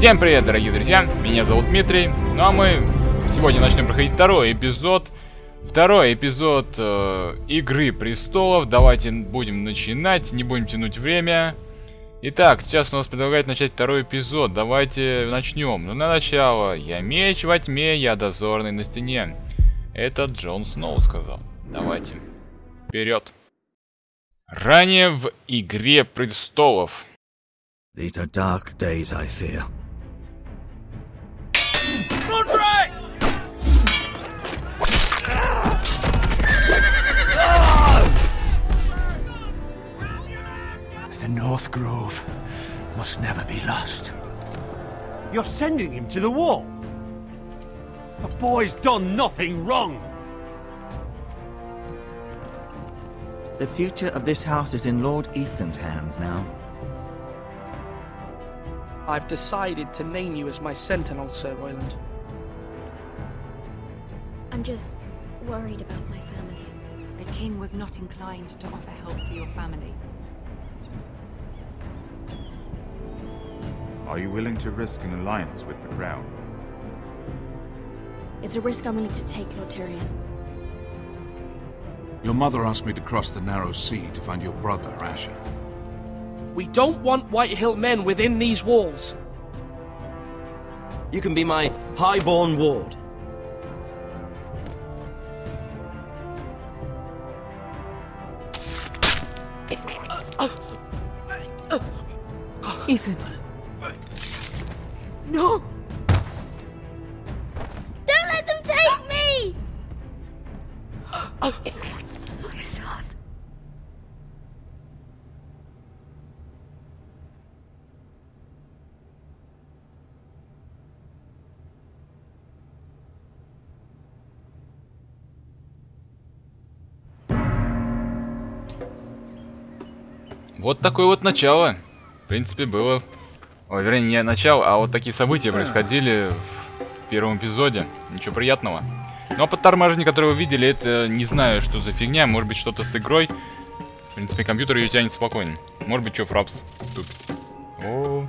Всем привет, дорогие друзья, меня зовут Дмитрий, ну а мы сегодня начнем проходить второй эпизод Игры престолов. Давайте будем начинать, не будем тянуть время. Итак, сейчас у нас предлагают начать второй эпизод, давайте начнем. Ну на начало, я меч во тьме, я дозорный на стене. Это Джон Сноу сказал. Давайте, вперед. Ранее в Игре престолов. These are dark days, I fear. The North Grove must never be lost. You're sending him to the wall? The boy's done nothing wrong. The future of this house is in Lord Ethan's hands now. I've decided to name you as my sentinel, Sir Royland. I'm just worried about my family. The king was not inclined to offer help for your family. Are you willing to risk an alliance with the Crown? It's a risk I'm willing to take, Lord Tyrion. Your mother asked me to cross the narrow sea to find your brother, Asher. We don't want Whitehill men within these walls. You can be my highborn ward. Ethan. No! Don't let them take me! My son. Вот такое вот начало. В принципе, было... Ой, вернее, не начало, а вот такие события происходили в первом эпизоде. Ничего приятного. Ну а подтормаживание, которое вы видели, это не знаю, что за фигня. Может быть, что-то с игрой. В принципе, компьютер ее тянет спокойно. Может быть, что Фрапс тут. О.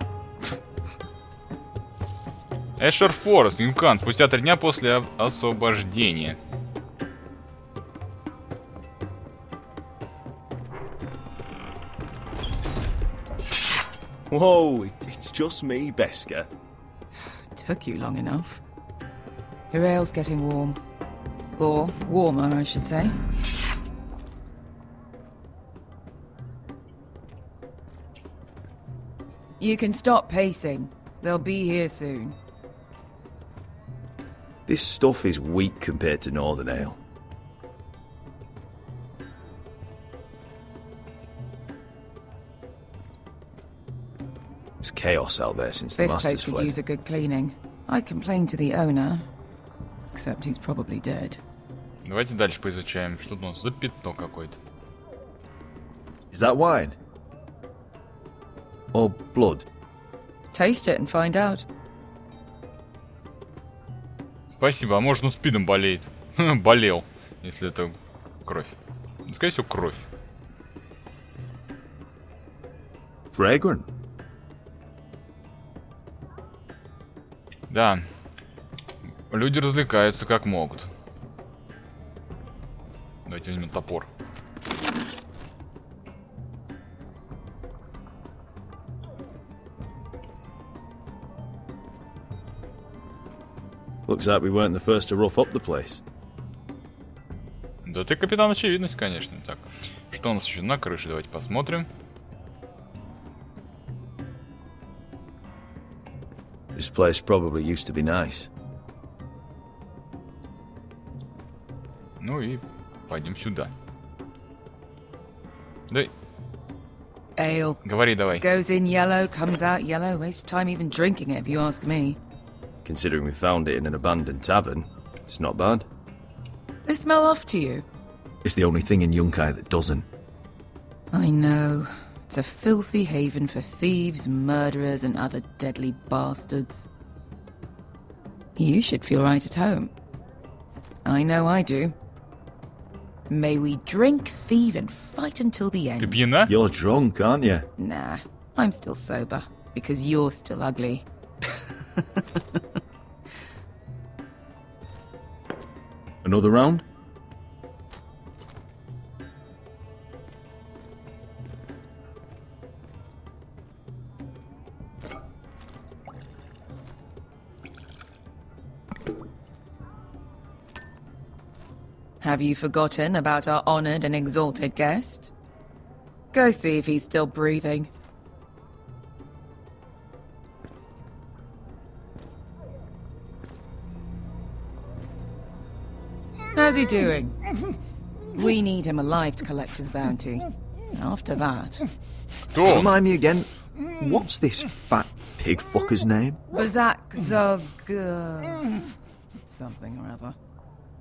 Эшер Форрест, Юкан, спустя 3 дня после освобождения. Whoa, it's just me, Beska. Took you long enough. Your ale's getting warm. Or warmer, I should say. You can stop pacing. They'll be here soon. This stuff is weak compared to Northern Ale. There's chaos out there since the This Masters place could fled. use a good cleaning. I complained to the owner, except he's probably dead. Давайте дальше поизучаем. Что тут у нас за пятно какое-то. Is that wine? Or blood? Taste it and find out. Спасибо, а может он спидом болеет. Болел, если это кровь. Скорее всего, кровь. Fragrant. Да. Люди развлекаются как могут. Давайте возьмем топор. Looks like we weren't the first to rough up the place. Да ты капитан очевидность, конечно. Так, что у нас еще на крыше? Давайте посмотрим. This place probably used to be nice. Ну и пойдем сюда. Да, Ale. говори давай. Goes in yellow, comes out yellow. Waste time even drinking it, if you ask me. Considering we found it in an abandoned tavern, it's not bad. They smell off to you. It's the only thing in Yunkai that doesn't. I know. It's a filthy haven for thieves, murderers, and other deadly bastards. You should feel right at home. I know I do. May we drink, thieve, and fight until the end. Ты пьяна? You're drunk, aren't you? Nah, I'm still sober, because you're still ugly. Another round? Have you forgotten about our honored and exalted guest? Go see if he's still breathing. How's he doing? We need him alive to collect his bounty. After that... Remind me again, what's this fat pig fucker's name? Bazak Zog... something or other.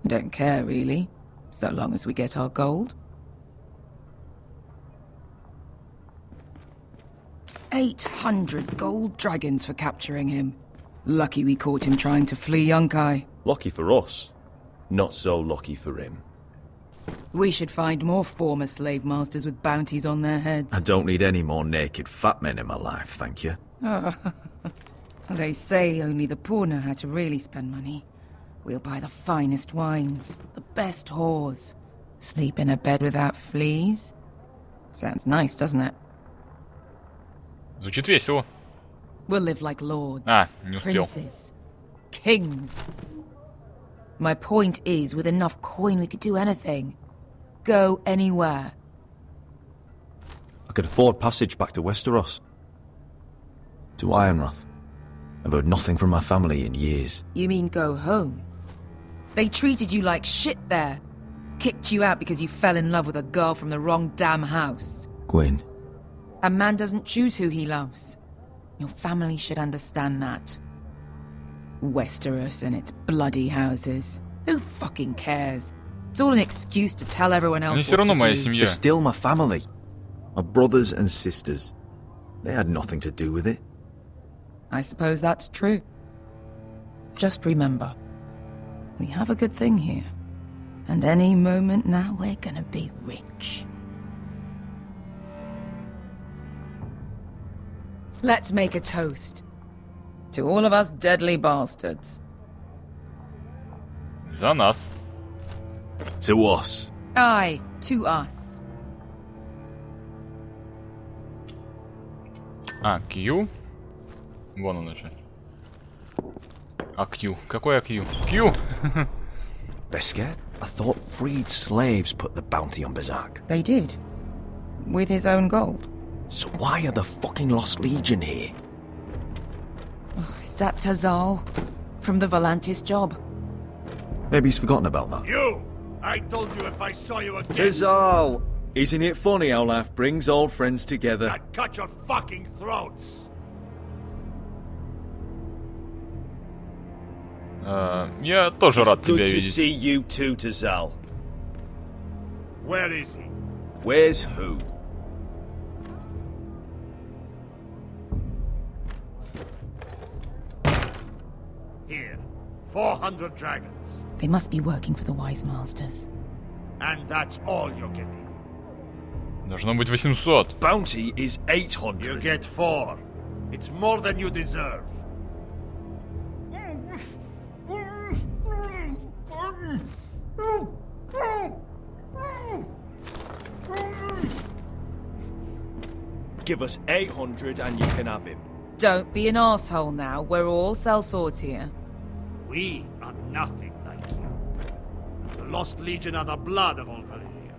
Don't care, really. So long as we get our gold. 800 gold dragons for capturing him. Lucky we caught him trying to flee Yunkai. Lucky for us. Not so lucky for him. We should find more former slave masters with bounties on their heads. I don't need any more naked fat men in my life, thank you. They say only the poor know how to really spend money. We'll buy the finest wines, the best whores. Sleep in a bed without fleas. Sounds nice, doesn't it? Звучит весело. We'll live like lords, не успел. princes, kings. My point is, with enough coin we could do anything. Go anywhere. I could afford passage back to Westeros. To Ironrath. I've heard nothing from my family in years. You mean go home? They treated you like shit there. Kicked you out because you fell in love with a girl from the wrong damn house. Gwyn. A man doesn't choose who he loves. Your family should understand that. Westeros and its bloody houses. Who fucking cares? It's all an excuse to tell everyone else what to do. They're still my family. My brothers and sisters. They had nothing to do with it. I suppose that's true. Just remember, we have a good thing here. And any moment now we're gonna be rich. Let's make a toast. To all of us deadly bastards. За нас. To us. Aye, to us. Q. Вон он уже. Q. Какой Q? Q! Beskar? I thought freed slaves put the bounty on Bazak. They did. With his own gold. So why are the fucking Lost Legion here? Is that Tazal? From the Volantis job? Maybe he's forgotten about that. You! I told you if I saw you again... Tazal! Isn't it funny how life brings old friends together? I'd cut your fucking throats! Я тоже рад тебя Good to видеть. see you too, Tazal. Where is he? Where's who? Here. 400 dragons. They must be working for the Wise Masters. And that's all you're getting. Должно быть 800. Bounty is 800. You get 4. It's more than you deserve. Give us 800 and you can have him. Don't be an asshole now. We're all sellswords here. We are nothing like you. The Lost Legion are the blood of all Valyria.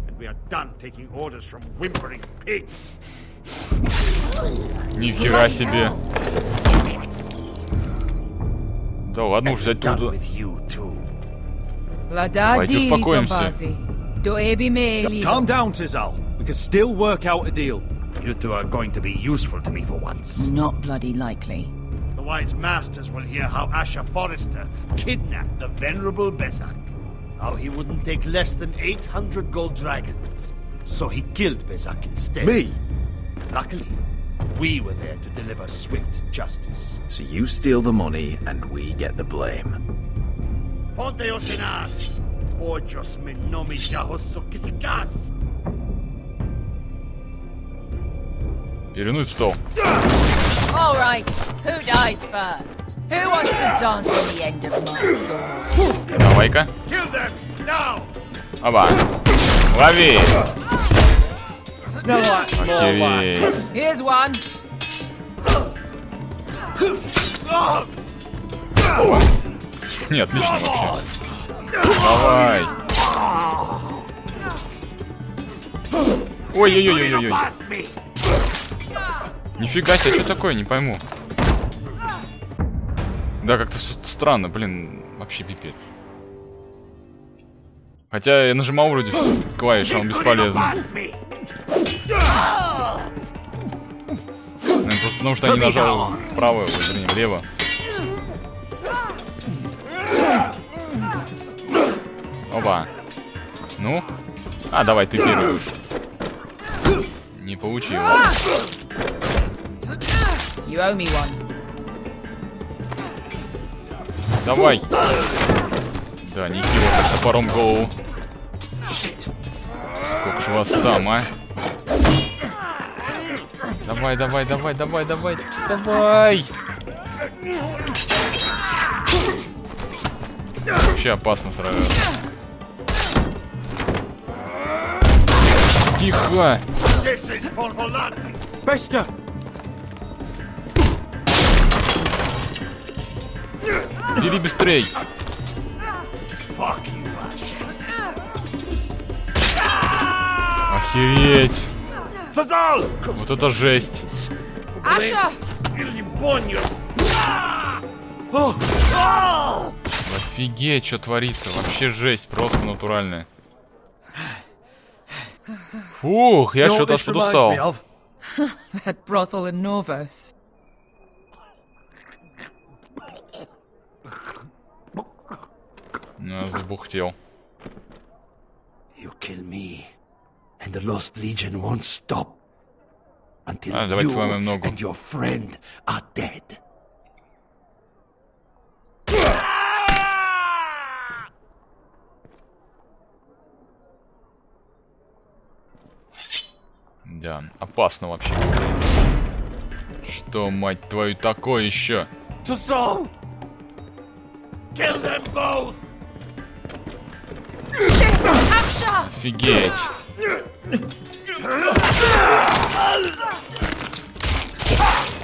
And we are done taking orders from whimpering pigs. Нихера себе. Да ладно уж взять туда. Давайте успокоимся. Calm down, Tazal. We can still work out a deal. You two are going to be useful to me for once. Not bloody likely. The Wise Masters will hear how Asher Forrester kidnapped the venerable Bezak. How he wouldn't take less than 800 gold dragons. So he killed Bezak instead. Me? Luckily, we were there to deliver swift justice. So you steal the money and we get the blame. Ponte Osinas! Ojos me nomi Перевернуть стол. All right, who dies first? Who wants to dance on the end of my sword? Давай-ка. Оба. Лови. Охереть. Here's one. Не, отлично вообще. Давай. Ой-ой-ой-ой-ой. Нифига себе, что такое, не пойму. Да, как-то странно, блин, вообще пипец. Хотя я нажимал вроде клавишу, он бесполезный. Просто потому что я не нажал вправо, вернее, влево. Опа. Ну? А, давай, ты первый будешь. Не получилось. You owe me one. Давай. Да, не кидай как топором голову. Сколько же вас там, а? Давай, давай, давай, давай, давай, давай. Вообще опасно сразу. Тихо. Быстро! Бери быстрей. Охереть. Вот это жесть. Asha! Офигеть, что творится. Вообще жесть, просто натуральная. Фух, я что-то отсюда устал. That brothel in Norvos. Ну, забухтел. You kill me, and the Lost Legion won't stop until давайте you сломаем ногу. and your friend are dead. Да, опасно вообще. Что, мать твою, такое еще? Kill them both! Офигеть.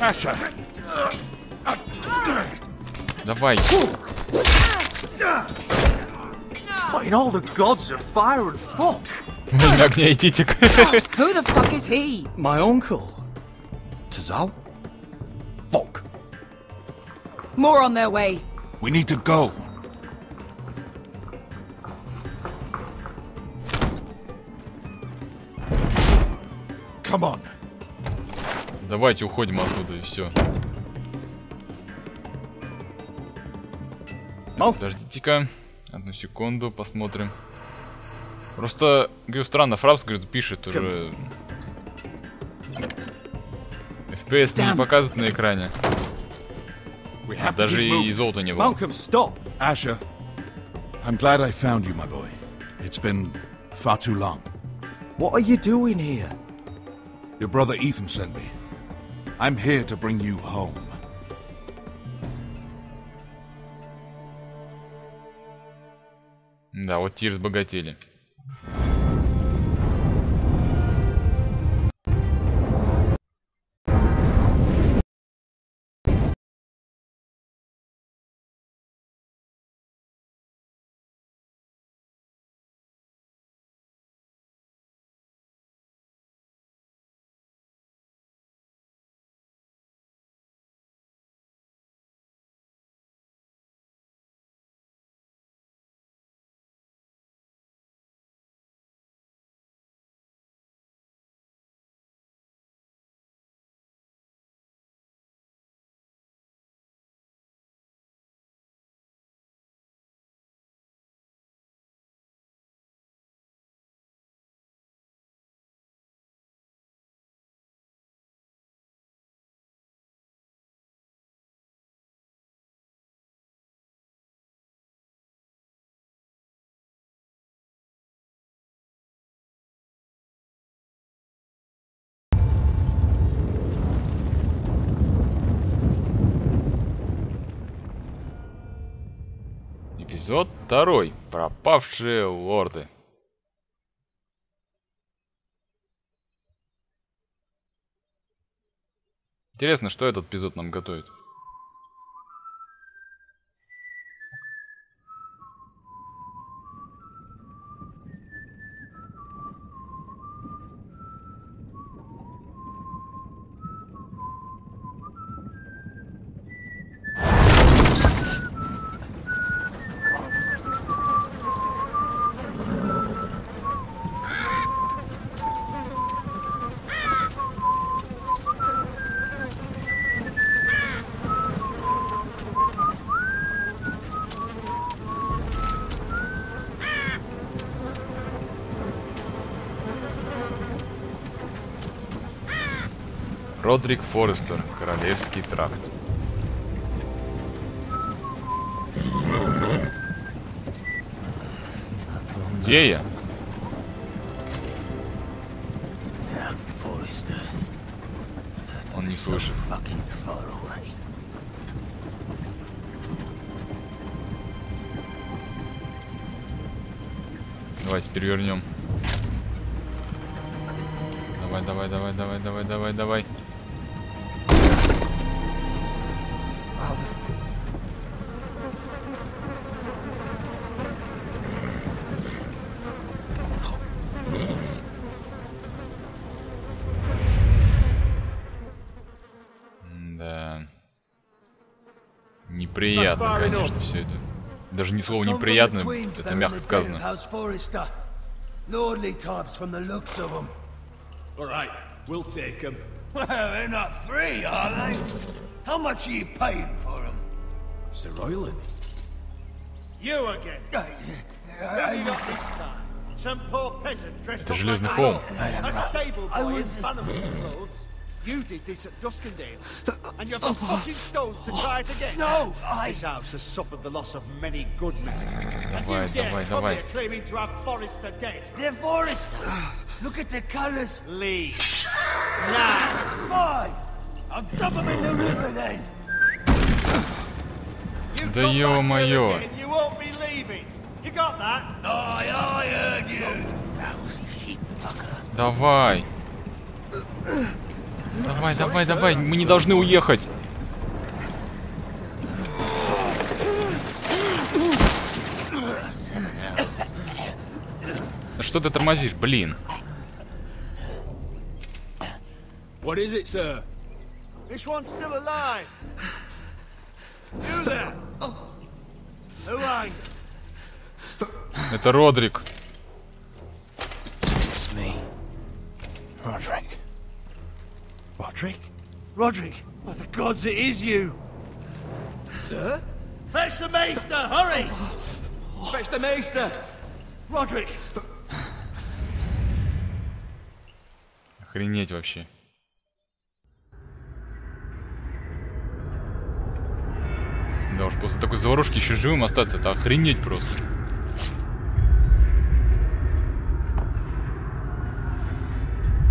Asha! Давай. What in all the gods of fire and fuck? Огня и титик. Who the fuck is he? My uncle. Tazal? Fuck. More on their way. We need to go. Come on. Давайте уходим оттуда и все. Подождите-ка. Одну секунду, посмотрим. Просто, говорю, странно, Фрапс, говорит, пишет уже. FPS не показывают на экране. Даже и золота не было. Malcolm, stop! Asher, I'm glad I found you, my boy. It's been far too long. What are you doing here? Your brother Ethan sent me. I'm here to bring you home. Да, вот те разбогатели. Эпизод 2. Пропавшие лорды. Интересно, что этот эпизод нам готовит. Родрик Форрестер, Королевский тракт. Где я? Он не слышит. Давайте перевернем. Давай. Да. Неприятно, конечно, все это. Даже ни слова неприятно, это мягко сказано. Lordly types from the looks of them. All right, we'll take them. Well, they're not free, are they? How much are you paying for them? Sir Royland. You again. What have you got this time? Some poor peasant dressed Это up Железный like холм. a stable boy in Bannerman's clothes. You did this at Duskendale, and you have the fucking stones to try it again. No, This house has suffered the loss of many good men. And Давай, you dare давай, come давай. here claiming to have Forrester dead. they're Forrester. Look at the colours. Leave. Now. Fine. I'll dump them in the river then. You Да come back here ё-моё. again, you won't be leaving. You got that? I heard you. Lousy sheep fucker. Давай, мы не должны уехать. Да что ты тормозишь, блин? What is it, sir? This one's still alive. You there? Who are you? Это Родрик. It's me. Roderick. Roderick? Roderick? By the gods, it is you. Sir? Fetch the maester, hurry! Fetch the maester! Roderick! Охренеть вообще. Да уж, после такой заварушки еще живым остаться, это охренеть просто.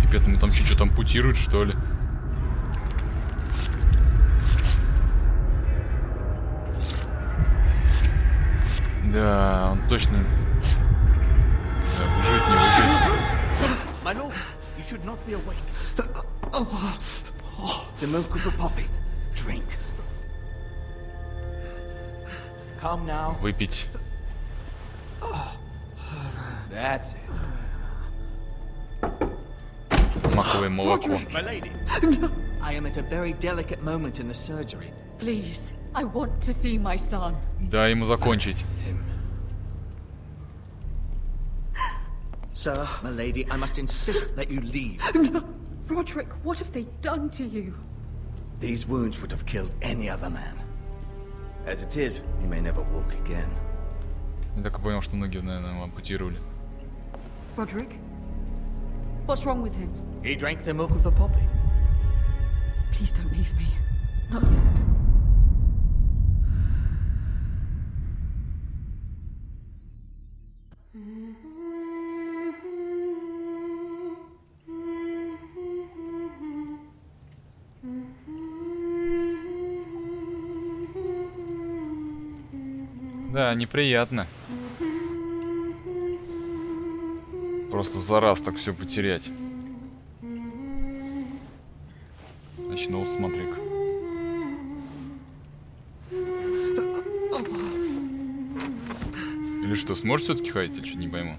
Пипец, ему там что-то ампутируют, что ли? Да, он точно... Да, выжить не выжить. My lord, you should not be awake. The milk of the poppy. Drink. Calm now. Выпить. That's it. Маковое молоко. My lady. I am at a very delicate moment in the surgery. Please, I want to see my son. Дай ему закончить. Sir, my lady, I must insist that you leave. No. Roderick, what have they done to you? These wounds would have killed any other man. As it is, he may never walk again. Я так и понял, что ноги, наверное, ему ампутировали. Roderick? What's wrong with him? He drank the milk of the poppy. Please don't leave me. Not yet. Да, неприятно. Просто за раз так все потерять. Начну, смотри-ка. Или что, сможешь все-таки ходить, или что, не пойму.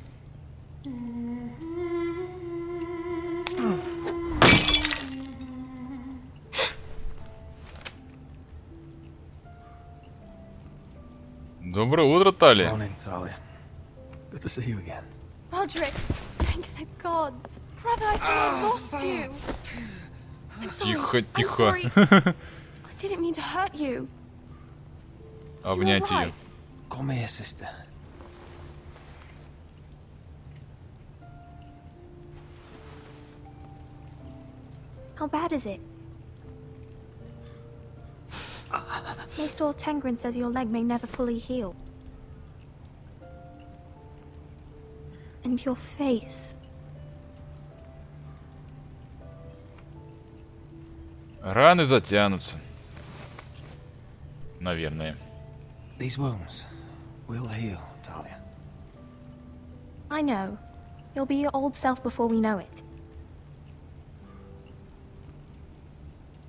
Доброе утро, Талия. Morning, Talia. Good to see you again. Roderick, thank the gods. Brother, I thought I lost you. I'm sorry. Тихо, I'm тихо. sorry. I didn't mean to hurt you. Обнять ее. Come here, sister. How bad is it? Maester Tengrin says your leg may never fully heal. And your face. Раны затянутся. Наверное. These wounds will heal, Talia. I know. You'll be your old self before we know it.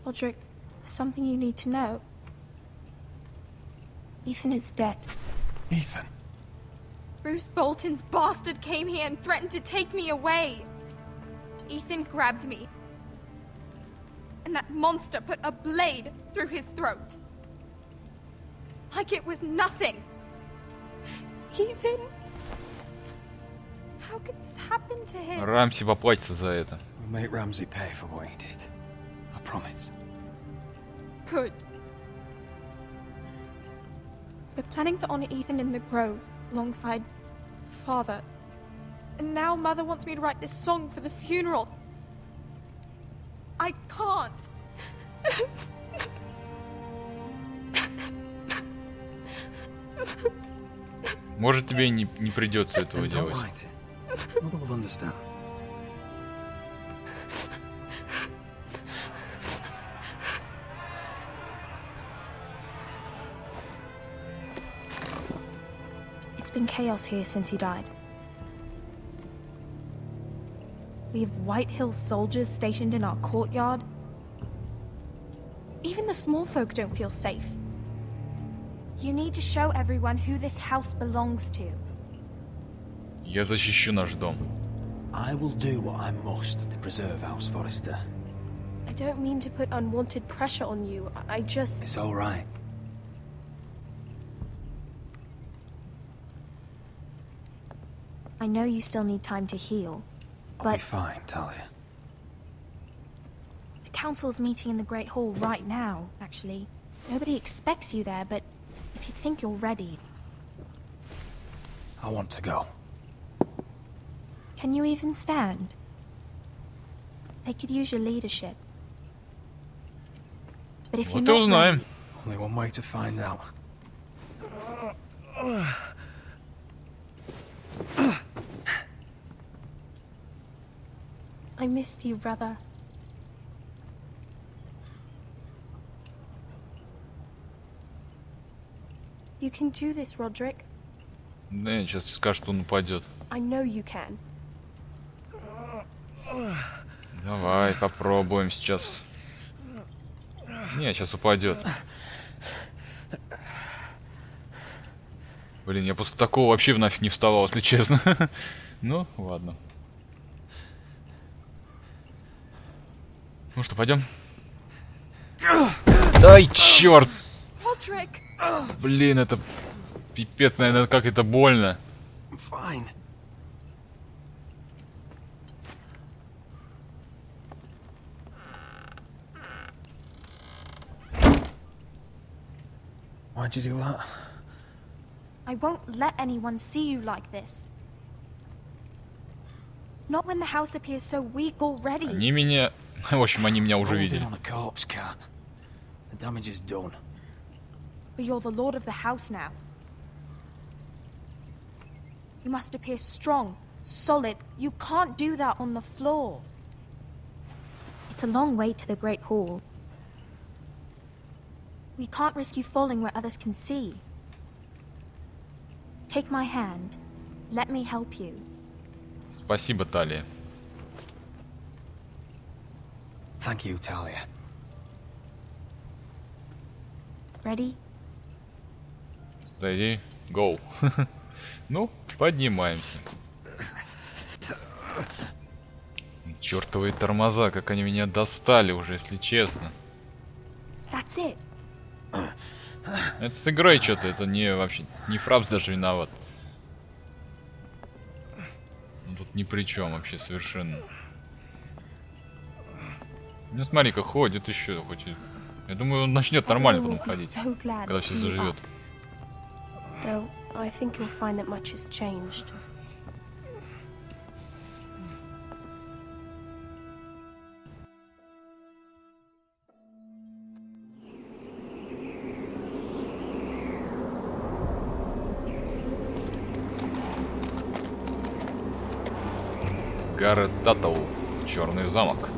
Roderick, there's something you need to know. Ethan is dead. Ethan? Bruce Bolton's bastard came here and threatened to take me away. Ethan grabbed me. And that monster put a blade through his throat. Like it was nothing. Ethan? How could this happen to him? Рамси поплатится за это. We'll make Ramsay pay for what he did. I promise. Good. We're planning to honor Ethan in the grove, alongside Father. And now Mother wants me to write this song for the funeral. I can't. Может, тебе не придется этого делать. Mother will understand. It's been chaos here since he died. We have White Hill soldiers stationed in our courtyard. Even the small folk don't feel safe. You need to show everyone who this house belongs to. Я защищу наш дом. I will do what I must to preserve House Forrester. I don't mean to put unwanted pressure on you. I just... It's all right. I know you still need time to heal, I'll but... be fine, Talia. The council's meeting in the Great Hall right now, actually. Nobody expects you there, but if you think you're ready... I want to go. Can you even stand? They could use your leadership. But if you're Вот и not ready, узнаем. Only one way to find out. I missed you, brother. You can do this, Roderick. Да, сейчас скажет, что он упадет. I know you can. Давай, попробуем сейчас. Не, сейчас упадет. Блин, я после такого вообще нафиг не вставал, если честно. Ну, ладно. Ну что, пойдем? Ай, черт! Блин, это пипец, наверное, как это больно. Fine. Why'd you do that? I won't let anyone see you like this. Not when the house appears so weak already. Они меня... В общем, они меня уже видели. On a corpse, cat. The damage is done. But you're the lord of the house now. You must appear strong, solid. You can't do that on the floor. It's a long way to the Great Hall. We can't risk you falling where others can see. Take my hand. Let me help you. Спасибо, Талия. Thank you, Talia. Ready? Steady, go. Ну, поднимаемся. Чёртовые тормоза, как они меня достали уже, если честно. That's it. Это с игрой что-то, это не вообще, не Фрапс даже виноват. Ну, тут ни при чем вообще совершенно. Ну смотри-ка, ходит еще хоть. Я думаю, он начнет нормально потом ходить, когда все заживет. Though I think you'll find that much has changed. Гаррет Таттл, Черный замок.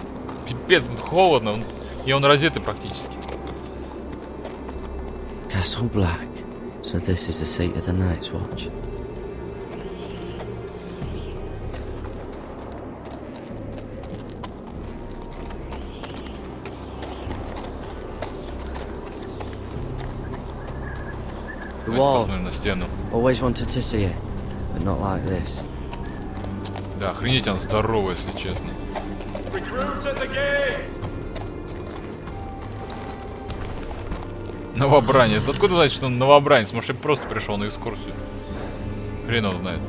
Пипец, тут холодно, и он раздетый практически. Castle Black. So this is the seat of the Night's Watch. The wall. На стену. Always wanted to see it, but not like this. Да, охренеть он здоровый, если честно. Новобранец. Откуда знать, что он новобранец? Может, я просто пришел на экскурсию. Хрен его знает.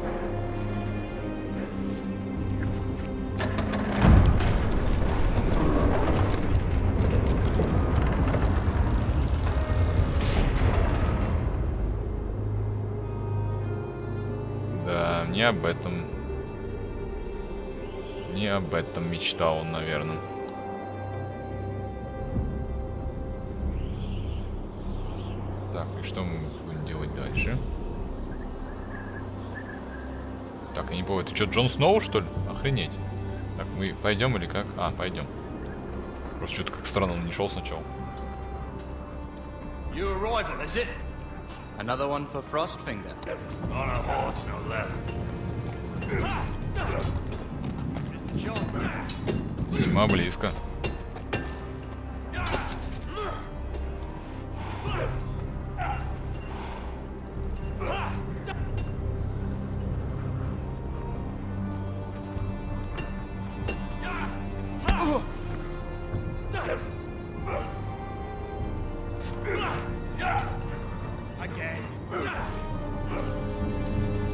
Да, не об этом. Не об этом мечтал он, наверное. Так, и что мы будем делать дальше? Так, я не помню, это что, Джон Сноу, что ли? Охренеть. Так, мы пойдем или как? А, пойдем. Просто что-то как странно он не шел сначала. New arrival, is it? Another one for Frostfinger. On a horse, no less. Зима близко.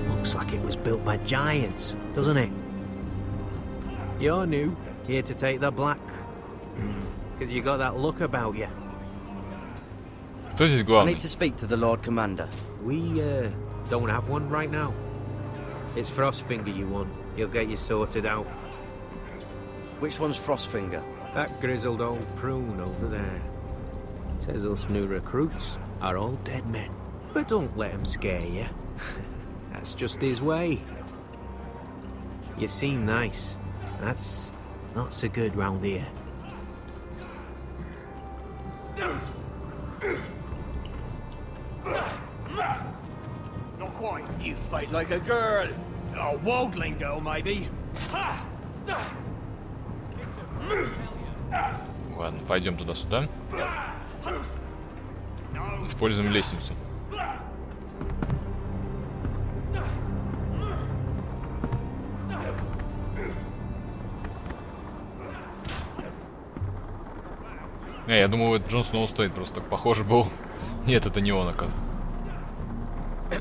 Looks like it was built by giants, doesn't it? You're new, here to take the black. Because you got that look about you. Кто здесь I главный? need to speak to the Lord Commander. We don't have one right now. It's Frostfinger you want. He'll get you sorted out. Which one's Frostfinger? That grizzled old prune over there. Says us new recruits are all dead men. But don't let him scare you. That's just his way. You seem nice. That's not so good round here. Not quite. You fight like a girl. A wogling girl, maybe. Ладно, пойдем туда-сюда. Используем лестницу. Я думал, это Джон Сноу стоит, просто так похож был. Нет, это не он, оказывается.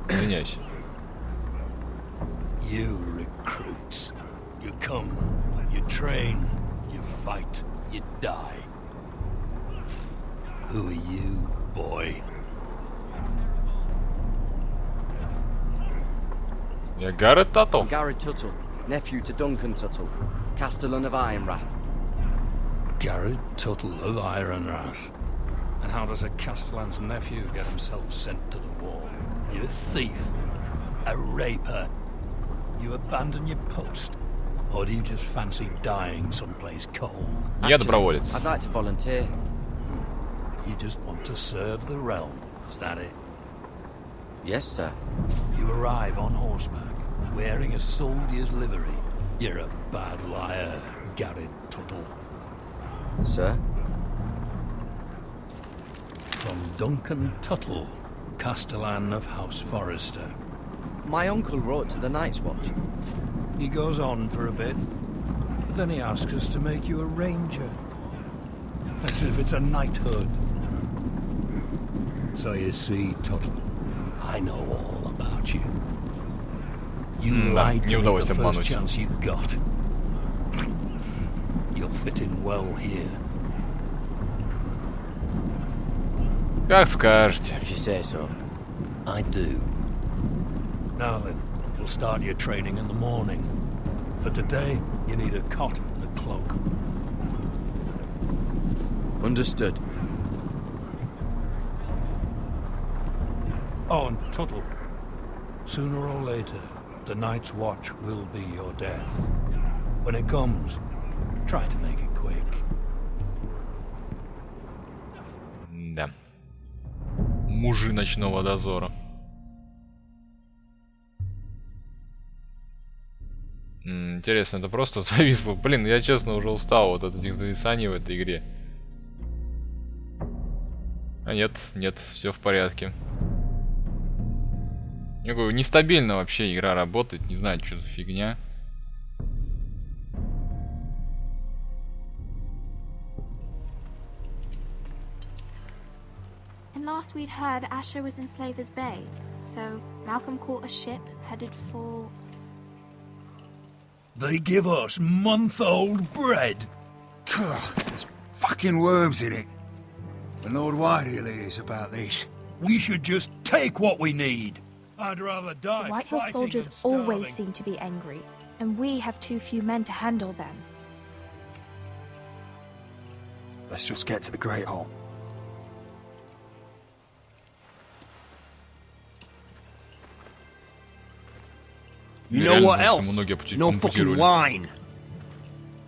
Извиняюсь. You recruits. You come, you train, you fight, you die. Who are you, boy? Я Гаррет Таттл. Garrett Tuttle, nephew to Duncan Tuttle, Castellan of Ironwrath. Garrett Tuttle of Ironwrath. And how does a Castellan's nephew get himself sent to the wall? You a thief, a raper. You abandon your post, or do you just fancy dying someplace cold? Я доброволец. I'd like to volunteer. You just want to serve the realm, is that it? Yes, sir. You arrive on horseback, wearing a soldier's livery. You're a bad liar, Garrett Tuttle. Sir? From Duncan Tuttle, Castellan of House Forrester. My uncle wrote to the Night's Watch. He goes on for a bit, but then he asks us to make you a ranger. As if it's a knighthood. So you see, Tuttle, I know all about you. You lied to me the first chance you got. You'll fit in well here. Как скажете. If you say so. I do. Now then, we'll start your training in the morning. For today, you need a cot and a cloak. Understood. Oh, and Tuttle, sooner or later, the Night's Watch will be your death. When it comes, try to make it quick. Да. Мужи ночного дозора. Интересно, это просто зависло. Блин, я честно уже устал вот от этих зависаний в этой игре. А нет, нет, все в порядке. Я говорю, нестабильно вообще игра работает, не знаю, что за фигня. And last we'd heard Asher was in Slaver's Bay, so Malcolm caught a ship headed for... They give us month-old bread. There's fucking worms in it. And Lord Whitehill hears about this. We should just take what we need. I'd rather die The Whitehill fighting soldiers than starving. always seem to be angry, and we have too few men to handle them. Let's just get to the Great Hall. You know what else? No fucking wine.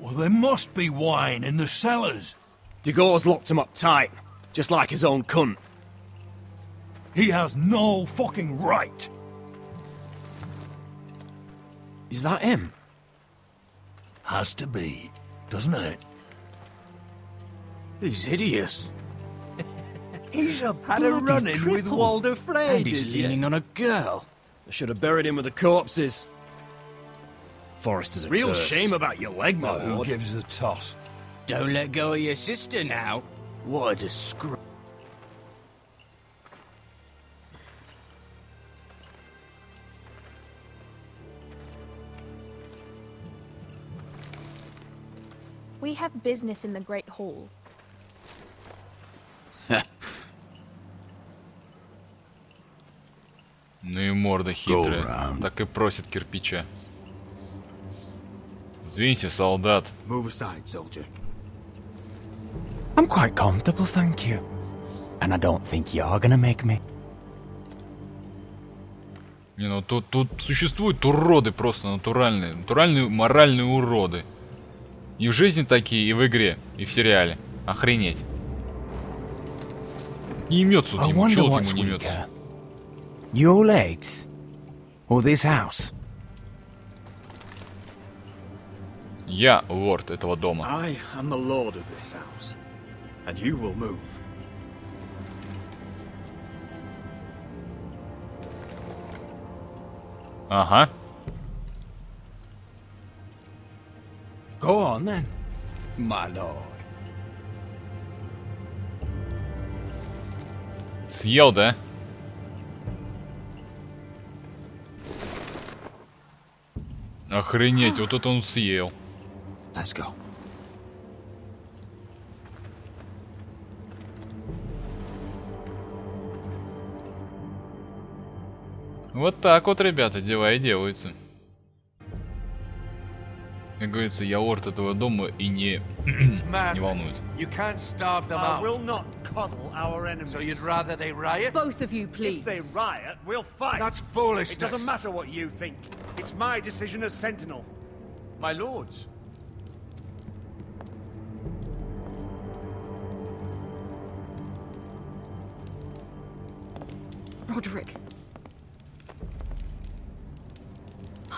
Well, there must be wine in the cellars. Degor's locked him up tight, just like his own cunt. He has no fucking right. Is that him? Has to be, doesn't it? He's hideous. He's a Had a bloody run-in with cripple. Walder Frey, And he's did ya? leaning on a girl. I should have buried him with the corpses. Forrester's a Real cursed. shame about your leg, my Who lord. gives a toss? Don't let go of your sister now. What a disgrace. We have business in the Great Hall. Ну и морда хитрая. Так и просит кирпича. Сдвинься, солдат. Move aside, soldier. I'm quite comfortable, thank you. And I don't think you're gonna make me. Не, ну тут существуют уроды просто натуральные. Натуральные моральные уроды. И в жизни такие, и в игре, и в сериале. Охренеть. Не имется I ему, wonder чё what's ему не weaker. имется. Your legs? Or this house? Я лорд этого дома. I am the lord of this house, and you will move. Ага. Go on then, my lord. Съел, да? Охренеть, вот это он съел. Let's go. Вот так вот, ребята, дела и делаются. Как говорится, я лорд этого дома и не волнует. You can't starve them out. I will not coddle our enemies. So you'd rather they riot? Both of you, please. If they riot, we'll fight. That's foolishness. It doesn't matter what you think. It's my decision as Sentinel. My lords. Roderick,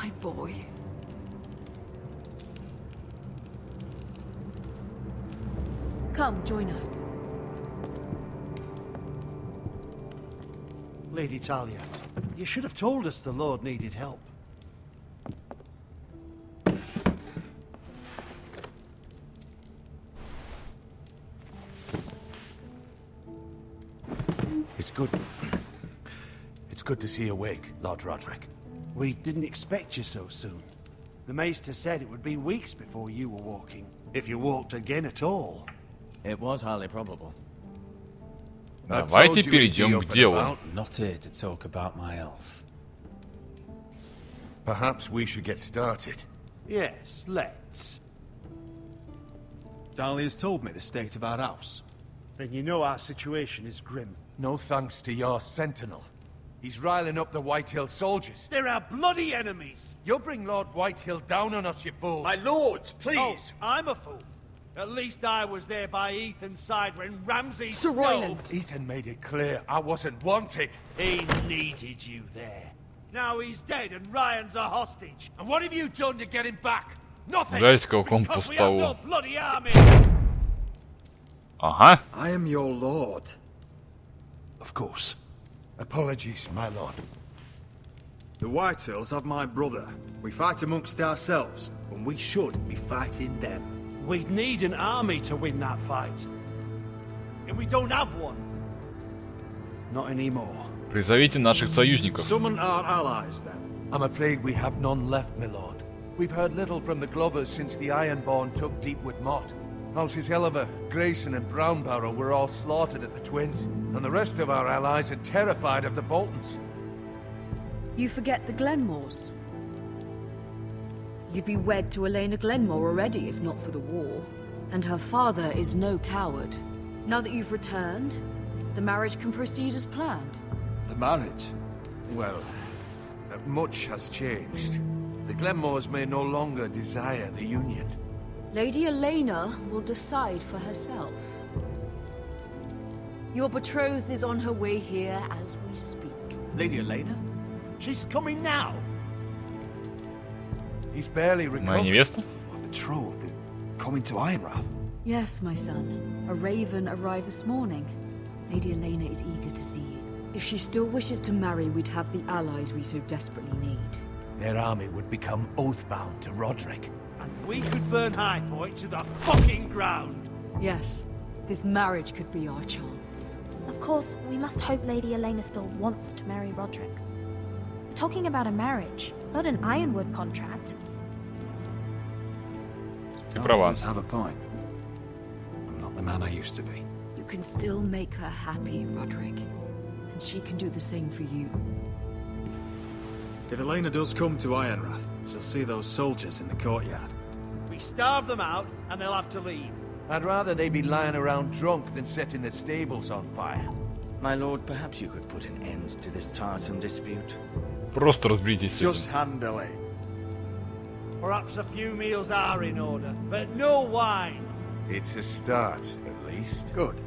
My boy. Come, join us. Lady Talia, you should have told us the Lord needed help. It's good. It's good to see you awake, Lord Roderick. We didn't expect you so soon. The Maester said it would be weeks before you were walking, if you walked again at all. It was highly probable. Давайте перейдем к делу. Not here to talk about my elf. Perhaps we should get started. Yes, let's. Dahlia's told me the state of our house. Then you know our situation is grim. No thanks to your sentinel. He's riling up the Whitehill soldiers. They're our bloody enemies! You'll bring Lord Whitehill down on us, you fool! My lords, please! Oh, I'm a fool. At least I was there by Ethan's side when Ramsay Sir Royland! Ethan made it clear I wasn't wanted. He needed you there. Now he's dead and Ryan's a hostage. And what have you done to get him back? Nothing! Because we have no bloody army! Ага. I am your lord. Of course. Apologies, my lord. The Whitehills have my brother. We fight amongst ourselves, when we should be fighting them. We'd need an army to win that fight. And we don't have one. Not anymore. Призовите наших союзников. Summon our allies, then. I'm afraid we have none left, my lord. We've heard little from the Glovers since the Ironborn took Deepwood Motte. Houses Helliver, Grayson and Brownbarrow were all slaughtered at the Twins, and the rest of our allies are terrified of the Boltons. You forget the Glenmores. You'd be wed to Elena Glenmore already if not for the war. And her father is no coward. Now that you've returned, the marriage can proceed as planned. The marriage? Well, much has changed. The Glenmores may no longer desire the union. Lady Elena will decide for herself. Your betrothed is on her way here as we speak. Lady Elena? She's coming now. He's barely recovered. Моя невеста? My betrothed is coming to Ironrath. Yes, my son. A raven arrived this morning. Lady Elena is eager to see you. If she still wishes to marry, we'd have the allies we so desperately need. Their army would become oathbound to Roderick. And we could burn High Point to the fucking ground. Yes, this marriage could be our chance. Of course, we must hope Lady Elena still wants to marry Roderick. We're talking about a marriage, not an Ironwood contract. Ты права. Have a point. I'm not the man I used to be. You can still make her happy, Roderick. And she can do the same for you. If Elena does come to Ironrath, she'll see those soldiers in the courtyard. We starve them out, and they'll have to leave. I'd rather they be lying around drunk than setting the stables on fire. My lord, perhaps you could put an end to this tiresome dispute. Просто разберитесь с Just этим. handle it. Perhaps a few meals are in order, but no wine. It's a start, at least. Good.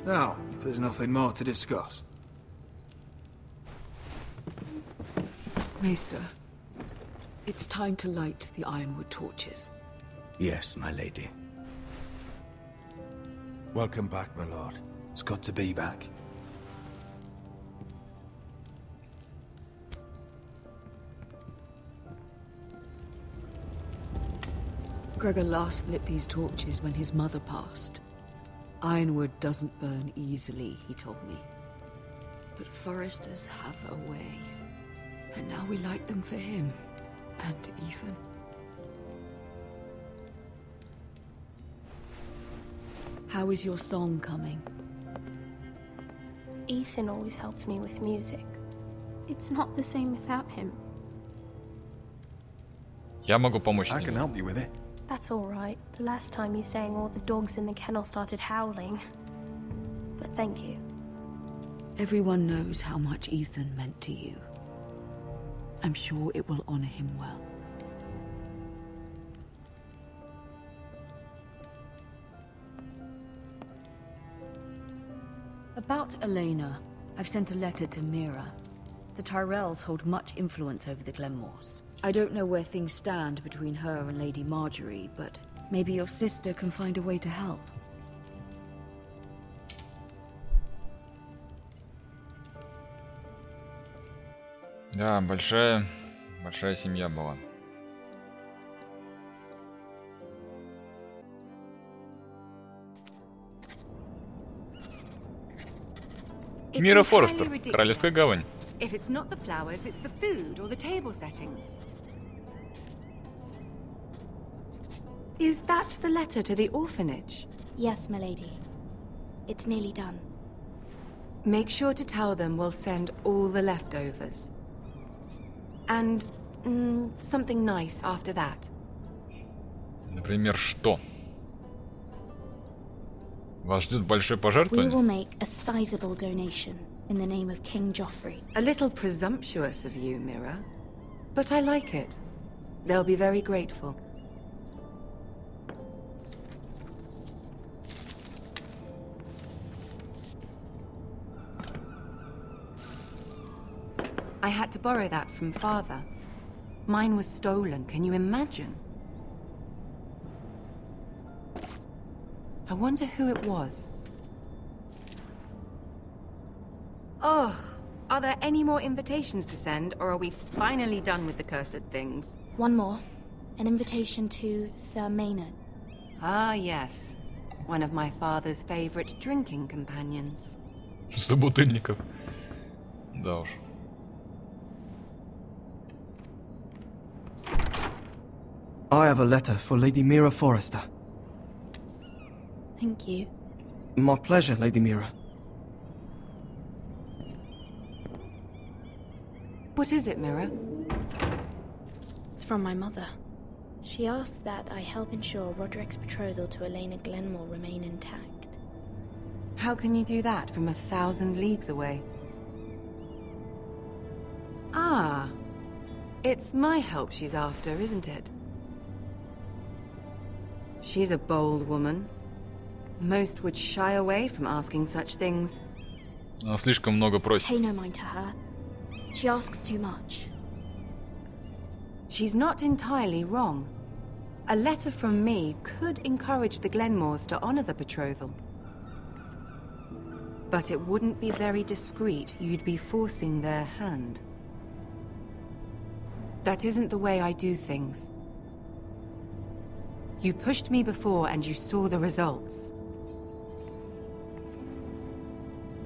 Now, if there's nothing more to discuss. Maester, it's time to light the Ironwood torches. Yes, my lady. Welcome back, my lord. It's good to be back. Gregor last lit these torches when his mother passed. Ironwood doesn't burn easily, he told me. But Forresters have a way. And now we light them for him. And Ethan. How is your song coming? Ethan always helps me with music. It's not the same without him. Я могу помочь. I can help you with it. That's all right. The last time you sang, all the dogs in the kennel started howling. But thank you. Everyone knows how much Ethan meant to you. I'm sure it will honor him well. About Elena, I've sent a letter to Mira. The Tyrells hold much influence over the Glenmores. I don't know where things stand between her and Lady Marjorie, but maybe your sister can find a way to help. Да, большая семья была. Мира Форрестер, Королевская гавань. If it's not the flowers, it's the food or the table settings. Is that the letter to the orphanage? Yes, milady. It's nearly done. Make sure to tell them we'll send all the leftovers. And something nice after that. Например, что? Вас ждет большое We пожертвование? will make a sizable donation in the name of King Joffrey. A little presumptuous of you, Mira. But I like it. They'll be very grateful. I had to borrow that from Father. Mine was stolen, can you imagine? I wonder who it was. Oh, are there any more invitations to send, or are we finally done with the cursed things? One more. An invitation to Sir Maynard. Ah, yes. One of my father's favorite drinking companions. Собутыльников. Да уж. I have a letter for Lady Mira Forrester. Thank you. My pleasure, Lady Mira. What is it, Mira? It's from my mother. She asks that I help ensure Roderick's betrothal to Elena Glenmore remain intact. How can you do that from 1,000 leagues away? Ah, it's my help she's after, isn't it? She's a bold woman. Most would shy away from asking such things. Она слишком много просит. Pay no mind to her. She asks too much. She's not entirely wrong. A letter from me could encourage the Glenmores to honor the betrothal. But it wouldn't be very discreet. You'd be forcing their hand. That isn't the way I do things. You pushed me before and you saw the results.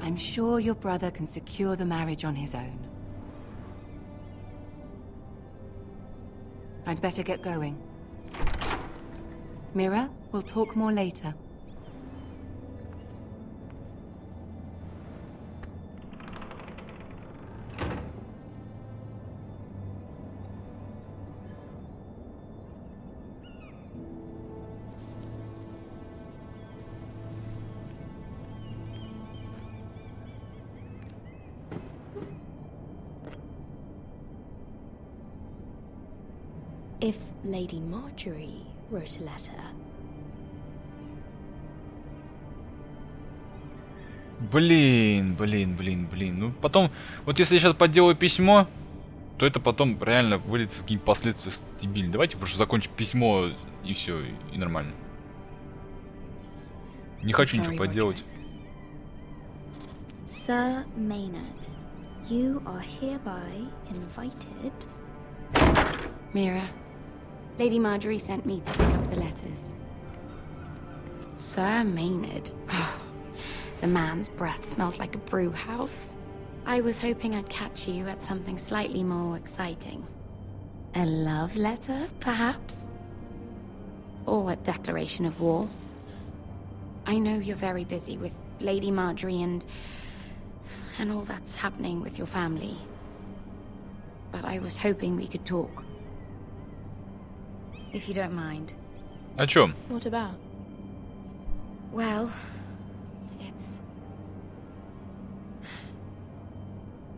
I'm sure your brother can secure the marriage on his own. I'd better get going. Mira, we'll talk more later. If Lady Marjorie wrote a letter... Блин. Ну, потом, вот если я сейчас подделаю письмо, то это потом реально выльется в какие-нибудь последствия стабильные. Давайте просто закончим письмо, и все, и нормально. Не хочу ничего поделать. Sir Maynard, you are hereby invited... Mira, Lady Marjorie sent me to pick up the letters. Sir Maynard? The man's breath smells like a brew house. I was hoping I'd catch you at something slightly more exciting. A love letter, perhaps? Or a declaration of war? I know you're very busy with Lady Marjorie and all that's happening with your family. But I was hoping we could talk. If you don't mind. О чем? What about? Well, it's...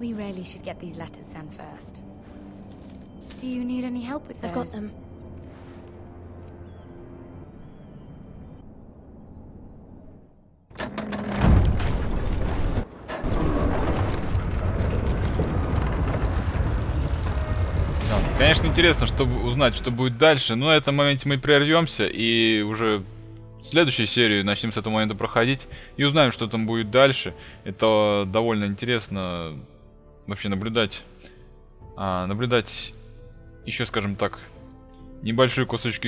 We really should get these letters sent first. Do you need any help with those? I've got them. Конечно, интересно, чтобы узнать, что будет дальше, но на этом моменте мы прервемся и уже следующую серию начнем с этого момента проходить и узнаем, что там будет дальше. Это довольно интересно вообще наблюдать. Наблюдать еще, скажем так, небольшой кусочек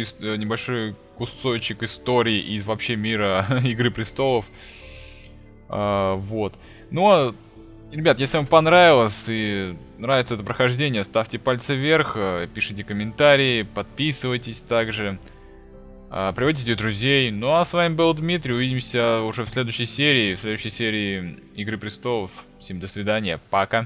истории из вообще мира Игры престолов. Вот. Ну а, ребят, если вам понравилось и нравится это прохождение, ставьте пальцы вверх, пишите комментарии, подписывайтесь также, приводите друзей. Ну а с вами был Дмитрий, увидимся уже в следующей серии Игры престолов. Всем до свидания, пока.